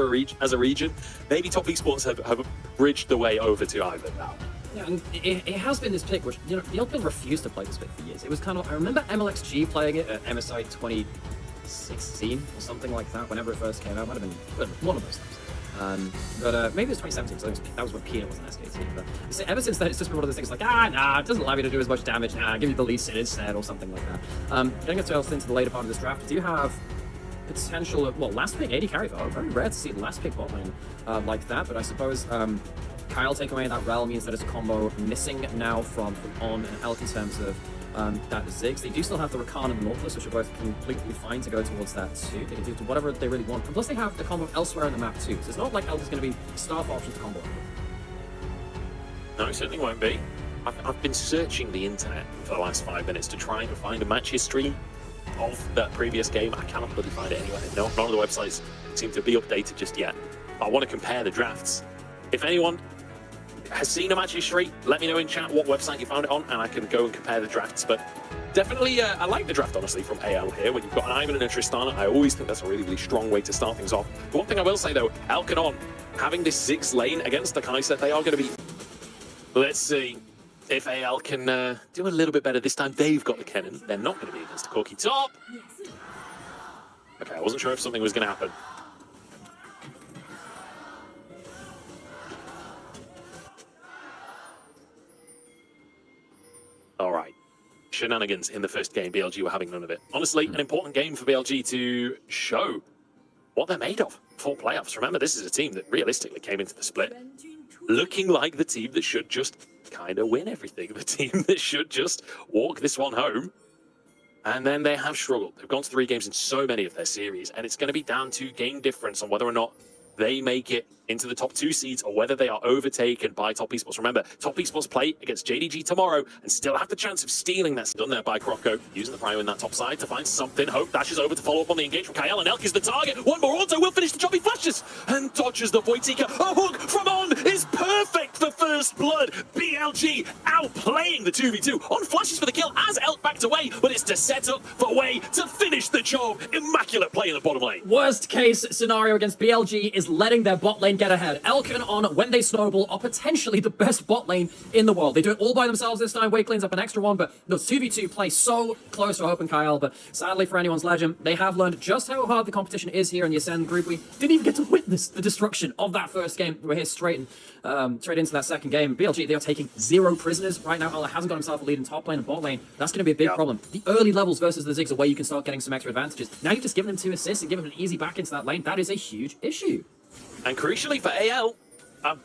for as a region. Maybe Top Esports have bridged the way over to Ireland now. Yeah, and it has been this pick, which, you know, the LPL refused to play this pick for years. It was kind of, I remember MLXG playing it at MSI 2016 or something like that, whenever it first came out. Might have been one of those times. But maybe it was 2017, so that was when Peanut was an SK team. But ever since then, it's just been one of those things like, nah, it doesn't allow you to do as much damage, give you the lead sit instead, or something like that. Getting us into the later part of this draft, do you have potential, well, last pick 80 carry vote. Very rare to see the last pick bot lane like that, but I suppose Kyle taking away that Rel means that it's a combo missing now from On and Elk in terms of that Ziggs. They do still have the Rakan and the Nautilus, which are both completely fine to go towards that too. They can do whatever they really want. And plus they have the combo elsewhere in the map too, so it's not like Elk is going to be staff option to combo. No, it certainly won't be. I've been searching the internet for the last 5 minutes to try and find a match history of that previous game. I cannot bloody find it anywhere. No, none of the websites seem to be updated just yet. I want to compare the drafts. If anyone has seen a match history, let me know in chat what website you found it on, and I can go and compare the drafts. But definitely, I like the draft, honestly, from AL here. When you've got an Ivan and a Tristana, I always think that's a really, really strong way to start things off. The one thing I will say, though, Elk and On, having this Ziggs lane against the Kai'Sa, they are going to be... Let's see if AL can do a little bit better this time. They've got the Kennen. They're not going to be against the Corki top. Okay, I wasn't sure if something was going to happen. All right. Shenanigans in the first game. BLG were having none of it. Honestly, an important game for BLG to show what they're made of for playoffs. Remember, this is a team that realistically came into the split looking like the team that should just kind of win everything. The team that should just walk this one home. And then they have struggled. They've gone to 3 games in so many of their series, and it's going to be down to game difference on whether or not they make it into the top 2 seeds or whether they are overtaken by Top Esports. Remember, Top Esports play against JDG tomorrow and still have the chance of stealing that. Done there by Croco, using the Prime in that top side to find something. Hope dashes over to follow up on the engage from Kyle, and Elk is the target. One more auto will finish the job. He flashes and dodges the Void Seeker. A hook from On is perfect for first blood. BLG outplaying the 2v2. On flashes for the kill as Elk backed away, but it's to set up for Way to finish the job. Immaculate play in the bottom lane. Worst case scenario against BLG is letting their bot lane get ahead. Elk and On, when they snowball, are potentially the best bot lane in the world. They do it all by themselves this time. Way cleans up an extra one, but the 2v2 play so close for Hope and Kyle. But sadly for anyone's legend, they have learned just how hard the competition is here in the Ascend group. We didn't even get to witness the destruction of that first game. We're here straight into that second game. BLG, they are taking 0 prisoners right now. Allah hasn't got himself a lead in top lane and bot lane. That's going to be a big problem. The early levels versus the Ziggs are where you can start getting some extra advantages. Now you've just given them 2 assists and given them an easy back into that lane. That is a huge issue. And crucially for AL,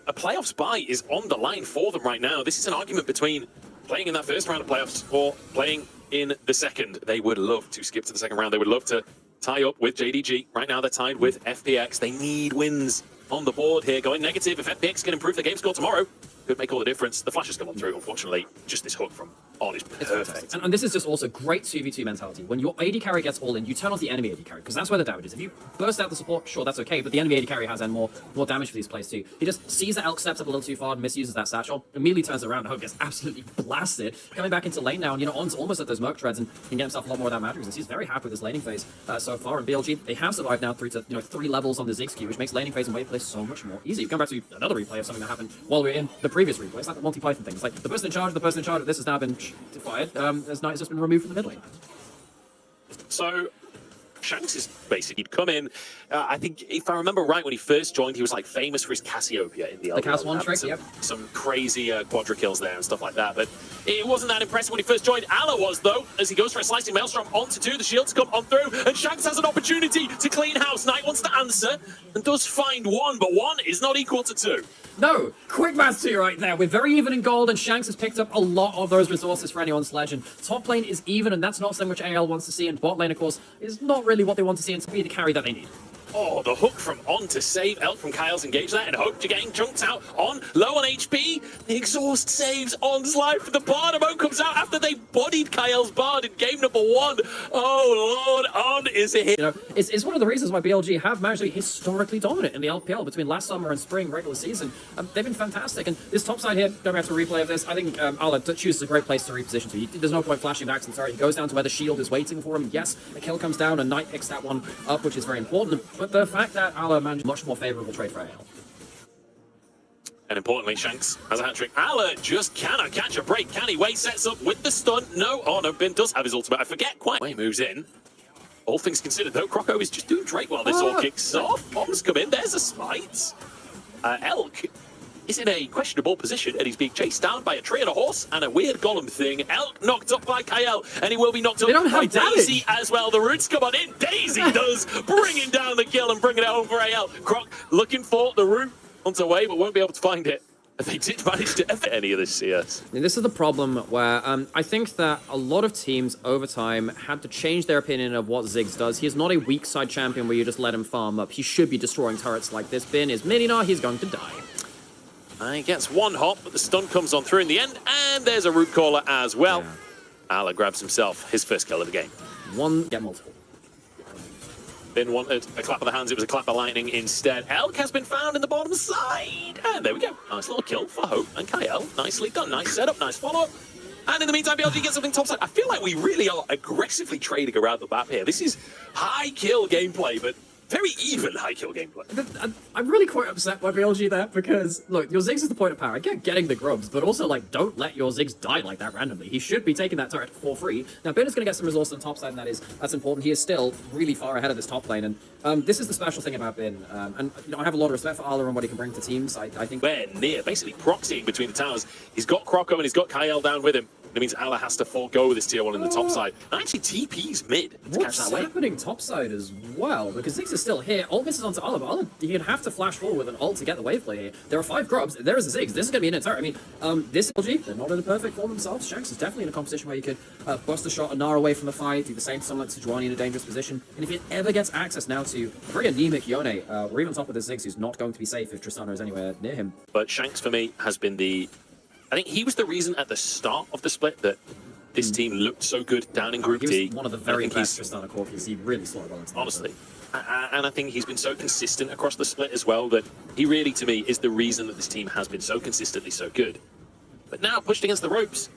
a playoffs bye is on the line for them right now. This is an argument between playing in that first round of playoffs or playing in the second. They would love to skip to the second round. They would love to tie up with JDG. Right now they're tied with FPX. They need wins on the board here. Going negative. If FPX can improve the game score tomorrow, could make all the difference. The flash has come on through, unfortunately. Just this hook from On is perfect. And this is just also great 2v2 mentality. When your AD carry gets all in, you turn off the enemy AD carry, because that's where the damage is. If you burst out the support, sure, that's okay, but the enemy AD carry has more damage for these plays too. He just sees that Elk steps up a little too far and misuses that satchel, immediately turns around, and Hope gets absolutely blasted. Coming back into lane now, and On's almost at those Merc Treads and can get himself a lot more of that magic resist. He's very happy with his laning phase so far, and BLG, they have survived now through to 3 levels on the Ziggs queue, which makes laning phase and wave play so much more easy. Come back to another replay of something that happened while we were in the previous replay. It's like the Monty Python thing. It's like the person in charge of this has now been fired. As Knight has just been removed from the mid lane. So Shanks is basically come in. I think if I remember right, when he first joined, he was like famous for his Cassiopeia in the LPL. Cas 1 trick, yep. Some crazy quadra kills there and stuff like that. But it wasn't that impressive when he first joined. Allah was, though, as he goes for a slicing maelstrom onto 2. The shields come on through, and Shanks has an opportunity to clean house. Knight wants to answer and does find 1, but 1 is not equal to 2. No, quick maths to you right there. We're very even in gold, and Shanks has picked up a lot of those resources for anyone's legend. Top lane is even, and that's not something which AL wants to see, and bot lane, of course, is not really what they want to see and to be the carry that they need. Oh, the hook from On to save Elk from Kyle's engage there, and Hope to getting chunked out. On low on HP. The exhaust saves On's life. The Barnamo comes out after they bodied Kyle's Bard in game number 1. Oh Lord, On is a hit. It's one of the reasons why BLG have managed to be historically dominant in the LPL between last summer and spring regular season. They've been fantastic, and this top side here, don't have to replay of this. I think Allah chooses a great place to reposition to. There's no point flashing back. Sorry, he goes down to where the shield is waiting for him. Yes, a kill comes down, and Knight picks that one up, which is very important. But the fact that Allah managed much more favorable trade for AL. And importantly, Shanks has a hat-trick. Allah just cannot catch a break, can he? Way sets up with the stun. No, oh no, Bin does have his ultimate. I forget quite. Way moves in. All things considered, though, Croco is just doing Drake while this all kicks off. Bombs come in, there's a smite. Elk is in a questionable position, and he's being chased down by a tree and a horse and a weird golem thing. Elk knocked up by Kyle, and he will be knocked up by Daisy as well. The roots come on in. Daisy does, bringing down the kill and bringing it home for AL. Croc looking for the root on the way, but won't be able to find it. They did manage to effort any of this CS. And this is the problem where I think that a lot of teams over time had to change their opinion of what Ziggs does. He is not a weak side champion where you just let him farm up. He should be destroying turrets like this. Bin is Mininar, he's going to die. He gets one hop, but the stun comes on through in the end, and there's a root caller as well. Yeah. Allah grabs himself his first kill of the game. One, get multiple. Bin wanted a clap of the hands, it was a clap of lightning instead. Elk has been found in the bottom side. And there we go. Nice little kill for Hope and Kyle. Nicely done. Nice setup, nice follow-up. And in the meantime, BLG gets something topside. I feel like we really are aggressively trading around the map here. This is high kill gameplay, but very even high kill gameplay. I'm really quite upset by BLG there because, look, your Ziggs is the point of power. I get getting the grubs, but also, like, don't let your Ziggs die like that randomly. He should be taking that turret for free. Now, Bin is going to get some resource on the top side, and that's important. He is still really far ahead of this top lane, and this is the special thing about Bin. And, you know, I have a lot of respect for Allah and what he can bring to teams. I think... Where near, basically proxying between the towers. He's got Croco and he's got Kyle down with him. It means Allah has to forego this tier 1 in the top side. And actually TP's mid to catch that wave. What's happening top side as well? Because Ziggs is still here. Ult misses onto Allah, but Allah, he'd have to flash forward with an ult to get the wave play here. There are 5 grubs. There is a Ziggs. This is going to be an turret. I mean, this LG, they're not in a perfect form themselves. Shanks is definitely in a competition where you could bust a shot, a Gnar away from the fight, do the same summon to Sejuani in a dangerous position. And if he ever gets access now to a very anemic Yone, we're even on top of the Ziggs, who's not going to be safe if Tristana is anywhere near him. But Shanks, for me, has been I think he was the reason at the start of the split that this team looked so good down in Group D. He was one of the very best Tristana corpus. He really slowed well into honestly. And I think he's been so consistent across the split as well that he really, to me, is the reason that this team has been so consistently so good. But now pushed against the ropes,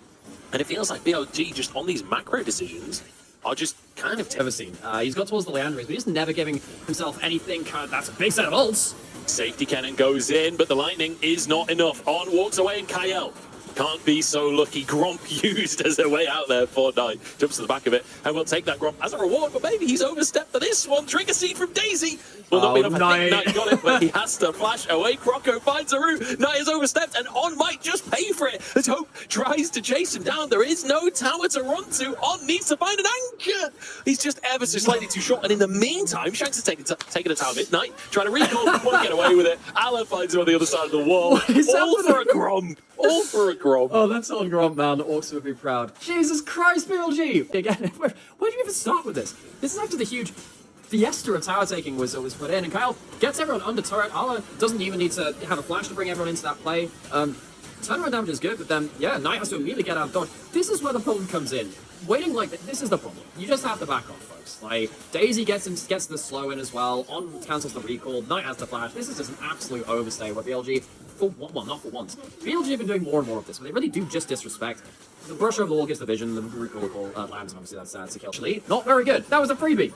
and it feels like BLG just on these macro decisions are just kind of... Ever seen. He's got towards the Leandries, but he's never giving himself anything. That's a big set of ults. Safety cannon goes in, but the lightning is not enough. On walks away and Kyle. Can't be so lucky. Gromp used as a way out there for Knight. Jumps to the back of it, and we'll take that Gromp as a reward, but maybe he's overstepped for this one. Trigger seed from Daisy. Will not be enough. I think Knight got it, but he has to flash away. Croco finds a route. Knight is overstepped, and On might just pay for it. As Hope tries to chase him down. There is no tower to run to. On needs to find an anchor. He's just ever so slightly too short, and in the meantime, Shanks is taking a tower Midnight, trying to recall, want to get away with it. Alan finds him on the other side of the wall. All for a Gromp. All for a Gromp. Oh, that's on Gromp, man. Orcs would be proud. Jesus Christ, BLG! Again, where do you even start with this? This is after the huge fiesta of tower taking was put in, and Kyle gets everyone under turret. Allah doesn't even need to have a flash to bring everyone into that play. Turnaround damage is good, but then, yeah, Knight has to immediately get out of dodge. This is where the problem comes in. Waiting like this is the problem. You just have to back off, folks. Like, Daisy gets the slow in as well. On cancels the recall. Knight has the flash. This is just an absolute overstay where BLG, well, not for once. BLG have been doing more and more of this, but they really do just disrespect. The brush over the wall gives the vision, the recall lands, and obviously that's a kill. Actually, not very good. That was a freebie.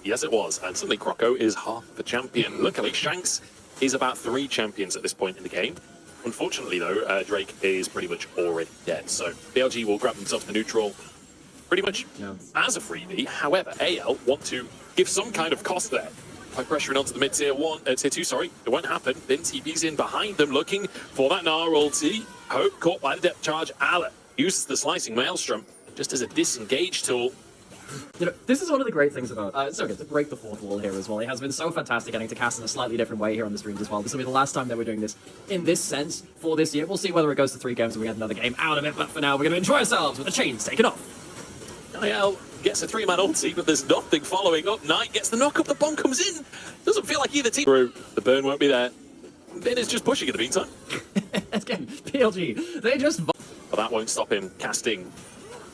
Yes, it was. And suddenly Croco is half the champion. Luckily, Shanks is about 3 champions at this point in the game. Unfortunately, though, Drake is pretty much already dead. So BLG will grab themselves the neutral pretty much as a freebie. However, AL want to give some kind of cost there by pressuring onto the mid tier 2, sorry. It won't happen. Then TP's in behind them looking for that Gnar ulti. Hope caught by the depth charge. Allah uses the slicing maelstrom just as a disengage tool. You know, this is one of the great things about it's okay to break the fourth wall here as well. It has been so fantastic getting to cast in a slightly different way here on the streams as well. This will be the last time that we're doing this in this sense for this year. We'll see whether it goes to 3 games and we get another game out of it, but for now we're going to enjoy ourselves with the chains taken off. Niall gets a 3-man ulti, but there's nothing following up. Knight gets the knock up, the bomb comes in. Doesn't feel like either team. The burn won't be there. Ben is just pushing in the meantime. Again, PLG, they just... But that won't stop him casting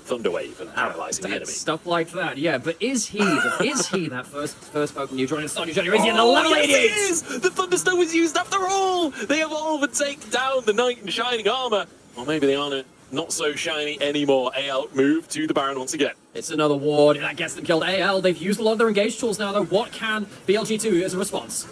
Thunderwave and paralyzing the enemy. Stuff like that, yeah. But is he that first Pokemon you join in Sonic Generation? The level 88! Yes, it is! The Thunderstone was used after all! They evolve and take down the Knight in shining armor. Or maybe they aren't. not so shiny anymore. AL move to the Baron once again. It's another ward, and that gets them killed. AL, they've used a lot of their engaged tools now, though. What can BLG do as a response?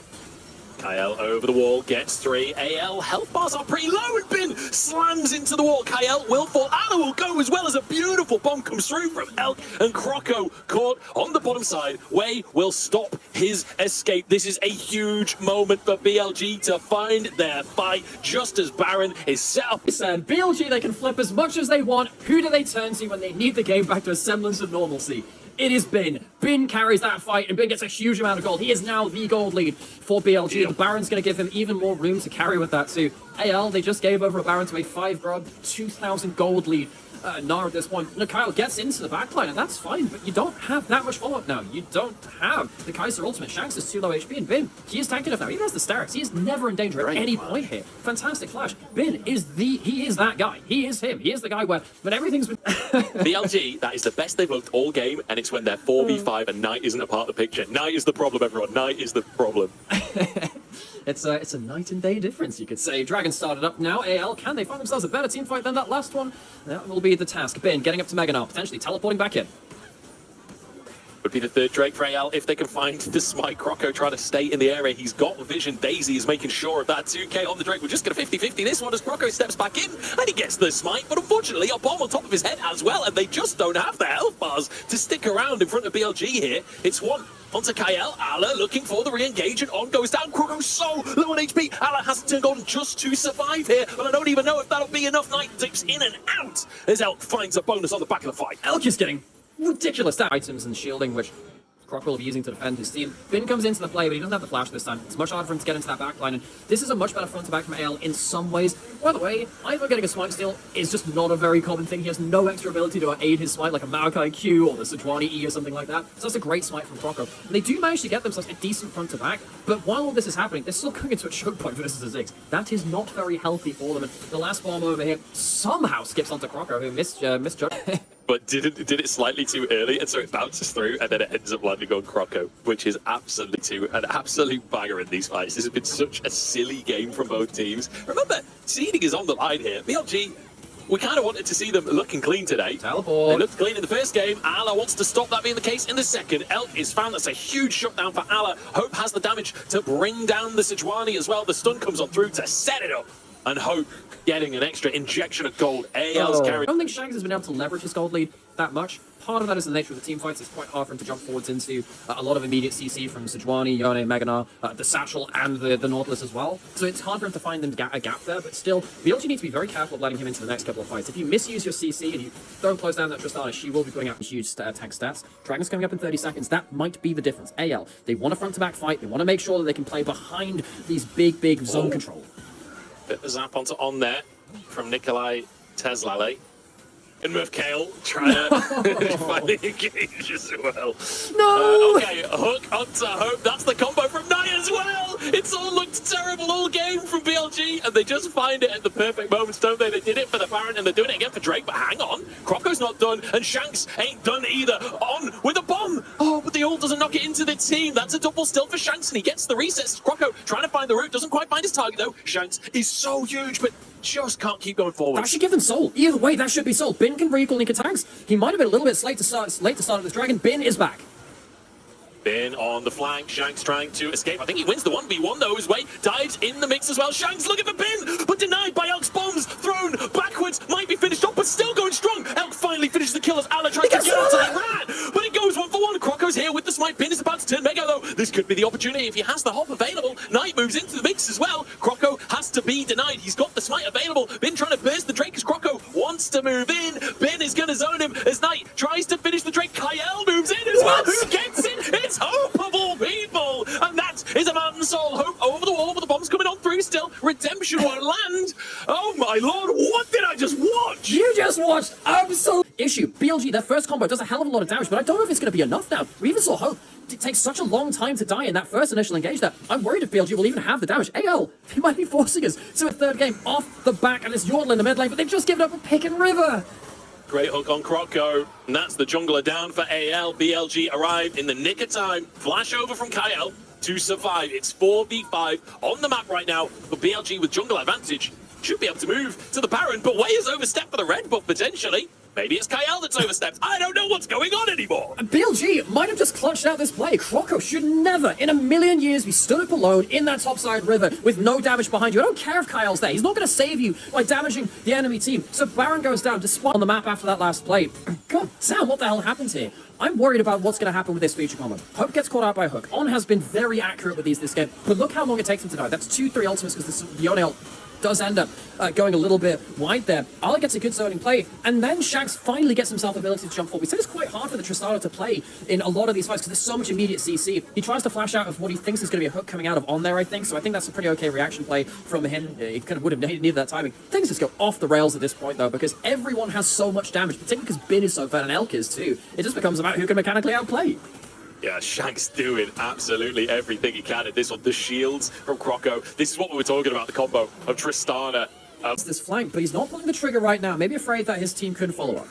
Kyle over the wall, gets 3. AL, health bars are pretty low, and Bin slams into the wall. Kyle will fall. Anna will go as well as a beautiful bomb comes through from Elk, and Croco caught on the bottom side. Wei will stop his escape. This is a huge moment for BLG to find their fight, just as Baron is set up. And BLG, they can flip as much as they want. Who do they turn to when they need the game back to a semblance of normalcy? It is Bin. Bin carries that fight, and Bin gets a huge amount of gold. He is now the gold lead for BLG. The Baron's going to give him even more room to carry with that too. AL, they just gave over a Baron to a 5-grub, 2,000 gold lead. Nara at this point. Kyle gets into the backline, and that's fine, but you don't have that much follow-up now. You don't have the Kaiser ultimate. Shanks is too low HP, and Bin, he is tank enough now. He has the stacks. He is never in danger at any point here. Fantastic flash. Bin is he is that guy. He is him. He is the guy when everything's been... BLG, that is the best they've looked all game, and it's when they're 4v5 and Knight isn't a part of the picture. Knight is the problem, everyone. Knight is the problem. It's a night and day difference, you could say. Dragon started up now. AL, can they find themselves a better team fight than that last one? That will be the task. Bin getting up to Mega now, potentially teleporting back in. Would be the third Drake for AL if they can find the smite. Croco trying to stay in the area. He's got vision. Daisy is making sure of that. 2k on the Drake. We're just going to 50-50 this one as Croco steps back in, and he gets the smite, but unfortunately a bomb on top of his head as well, and they just don't have the health bars to stick around in front of BLG here. It's one onto Kyle. Ala looking for the re-engage, and on goes down. Croco's so low on HP. Ala has to turn golden just to survive here, but I don't even know if that'll be enough. Knight dips in and out as Elk finds a bonus on the back of the fight. Elk is getting ridiculous items and shielding, which Croc will be using to defend his team. Bin comes into the play, but he doesn't have the flash this time. It's much harder for him to get into that backline, and this is a much better front to back from AL in some ways. By the way, either getting a smite steal is just not a very common thing. He has no extra ability to aid his smite, like a Maokai Q or the Sejuani E or something like that. So that's a great smite from Croco. And they do manage to get themselves a decent front to back, but while all this is happening, they're still going into a choke point versus a Ziggs. That is not very healthy for them, and the last bomb over here somehow skips onto Croco, who misjudged. But did it slightly too early, and so it bounces through, and then it ends up landing on Croco, which is absolutely an absolute banger in these fights. This has been such a silly game from both teams. Remember, seeding is on the line here. BLG, we kind of wanted to see them looking clean today. Teleport. They looked clean in the first game. Ala wants to stop that being the case in the second. Elk is found. That's a huge shutdown for Ala. Hope has the damage to bring down the Sejuani as well. The stun comes on through to set it up. And Hope getting an extra injection of gold. AL's carry. I don't think Shanks has been able to leverage his gold lead that much. Part of that is the nature of the team fights. It's quite hard for him to jump forwards into a lot of immediate CC from Sejuani, Yone, Meganar, the Satchel, and the Nautilus as well. So it's hard for him to find them a gap there, but still, we also need to be very careful of letting him into the next couple of fights. If you misuse your CC and you don't close down that Tristana, she will be putting out huge tank stats. Dragon's coming up in 30 seconds. That might be the difference. AL, they want a front-to-back fight. They want to make sure that they can play behind these big zone control. Bit of a zap onto on there from Nikolai Teslale. And Murph Kale trying to find the engage as well. No! Okay, hook onto Hope. That's the combo from Knight as well. It's all looked terrible all game from BLG, and they just find it at the perfect moments, don't they? They did it for the Baron, and they're doing it again for Drake, but hang on. Croco's not done, and Shanks ain't done either. On with a bomb. Oh, but the ult doesn't knock it into the team. That's a double still for Shanks, and he gets the resets. Croco trying to find the route, doesn't quite find his target though. Shanks is so huge, but just can't keep going forward. That should give them soul. Either way, that should be soul. Bin can recall Nika tags. He might have been a little bit late to start of this Dragon. Bin is back. Bin on the flank, Shanks trying to escape. I think he wins the 1v1 though his way. Dives in the mix as well. Shanks looking for Bin, but denied by Elk's bombs. Thrown backwards, might be finished up, but still going strong. Elk finally finishes the kill as Ala tries to get out to the rat, but it goes 1-for-1. Croco's here with the smite. Bin is about to turn Mega though. This could be the opportunity if he has the hop available. Knight moves into the mix as well. Croco has to be denied. He's got the smite available. Bin trying to burst the Drake as Croco wants to move in. Bin is going to zone him as Knight tries to finish the Drake. Kyle moves in as well. Who gets it? It's Hope of all people, and that is a mountain soul. Hope over the wall, but the bomb's coming on through still. Redemption won't land. Oh my lord, what did I just watch? You just watched absolute issue. BLG, their first combo does a hell of a lot of damage, but I don't know if it's going to be enough now. We even saw Hope. It takes such a long time to die in that first initial engage there. I'm worried if BLG will even have the damage. AL, they might be forcing us to a third game off the back, and it's Yordle in the mid lane, but they've just given up a pick and river. Great hook on Croco, and that's the jungler down for AL. BLG arrived in the nick of time. Flash over from Kyle to survive. It's 4v5 on the map right now, but BLG with jungle advantage. should be able to move to the Baron, but Way has overstepped for the red buff potentially. Maybe it's Kyle that's overstepped. I don't know what's going on anymore. BLG might have just clutched out this play. Croco should never, in a million years, be stood up alone in that topside river with no damage behind you. I don't care if Kyle's there. He's not going to save you by damaging the enemy team. So Baron goes down, despite on the map after that last play. God damn, what the hell happened here? I'm worried about what's going to happen with this feature combo. Hope gets caught out by Hook. On has been very accurate with these this game, but look how long it takes him to die. That's 2-3 ultimates because the Yone ult does end up going a little bit wide there. Ala gets a good zoning play, and then Shaxx finally gets himself the ability to jump forward. We said it's quite hard for the Tristana to play in a lot of these fights because there's so much immediate CC. He tries to flash out of what he thinks is going to be a hook coming out of on there, I think, so I think that's a pretty okay reaction play from him. He kind of would have needed that timing. Things just go off the rails at this point, though, because everyone has so much damage, particularly because Bin is so fat and Elk is too. It just becomes about who can mechanically outplay. Yeah, Shaxx doing absolutely everything he can at this one. The shields from Croco. This is what we were talking about, the combo of Tristana. It's this flank, but he's not pulling the trigger right now. Maybe afraid that his team couldn't follow up.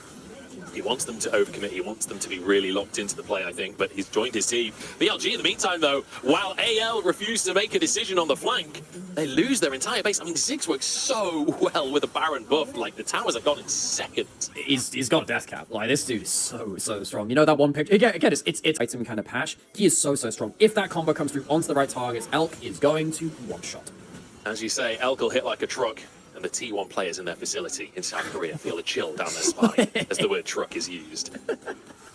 He wants them to overcommit. He wants them to be really locked into the play, I think, but he's joined his team. BLG, in the meantime, though, while AL refused to make a decision on the flank, they lose their entire base. I mean, Ziggs works so well with a Baron buff. Like, the towers are gone in seconds. He's got a death cap. Like, this dude is so strong. You know that one picture? Again, it's item kind of patch. He is so strong. If that combo comes through onto the right targets, Elk is going to one-shot. As you say, Elk will hit like a truck. And the T1 players in their facility in South Korea feel a chill down their spine as the word truck is used.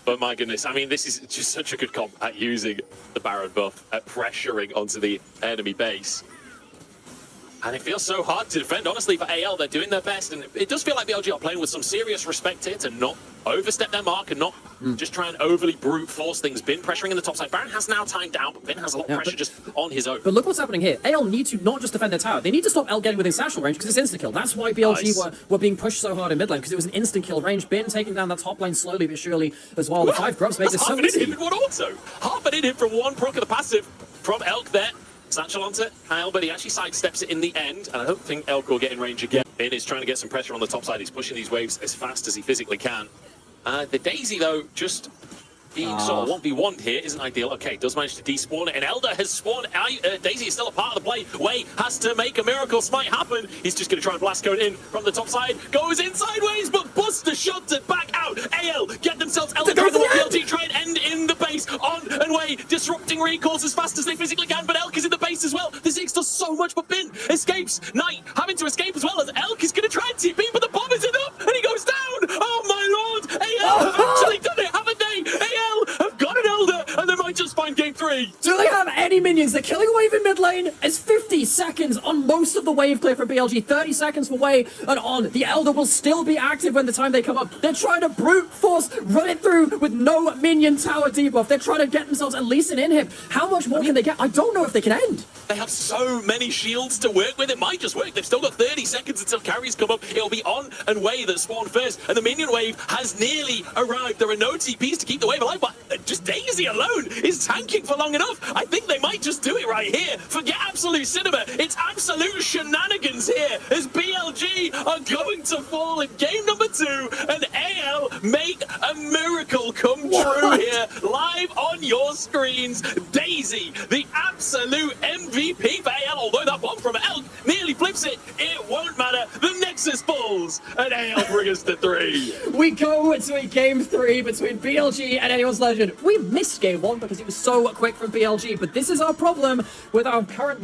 But my goodness, I mean, this is just such a good comp at using the Baron buff, at pressuring onto the enemy base. And it feels so hard to defend, honestly, for AL. They're doing their best, and it does feel like BLG are playing with some serious respect here to not overstep their mark and not just try and overly brute force things. Bin pressuring in the top side. Baron has now timed out, but Bin has a lot of pressure just on his own. But look what's happening here. AL need to not just defend their tower, they need to stop L getting within satchel range because it's insta-kill. That's why BLG were being pushed so hard in mid lane, because it was an instant-kill range. Bin taking down that top lane slowly but surely as well. The 5 grubs make this so easy. Half an in one also. Half an in him from one proc of the passive from Elk there. Satchel onto Kyle, but he actually sidesteps it in the end, and I don't think Elk will get in range again. Bin is trying to get some pressure on the top side. He's pushing these waves as fast as he physically can. The Daisy, though, just being sort of 1v1 here isn't ideal. Okay, does manage to despawn it, and Elder has spawned. Daisy is still a part of the play. Way has to make a miracle smite happen. He's just going to try and blast code in from the top side. Goes in sideways, but Buster shots it back out. AL get themselves Elder trying to BLG, try and end in the base. On and Way, disrupting recalls as fast as they physically can, but Elk is in the base as well. The Ziggs does so much, but Bin escapes. Knight having to escape as well, as Elk is going to try and TP, but the bomb isn't up, and he goes down. Oh my lord, AL have actually done it, haven't they? AL have got an Elder, and they might just find game 3. Do they have any minions? They're killing a wave in mid lane. It's 50 seconds on most of the wave clear for BLG. 30 seconds for Way, and on. The Elder will still be active when the time they come up. They're trying to brute force run it through with no minion tower debuff. They're trying to get themselves at least an inhib. How much more can they get? I don't know if they can end. They have so many shields to work with. It might just work. They've still got 30 seconds until carries come up. It'll be on and Way that spawn first, and the minion wave has nearly arrived. There are no TPs to keep the wave alive, but just Daisy alone is tanking for long enough. I think they might just do it right here. Forget absolute cinema. It's absolute shenanigans here as BLG are going to fall in game number 2, and AL make a miracle come true here live on your screens. Daisy, the absolute MVP for AL, although that bomb from Elk nearly flips it. It won't matter. The Nexus falls, and AL bring us to 3. We go to a game 3 between BLG and Anyone's Legend. We missed game 1 because it was so quick from BLG, but this is our problem with our current...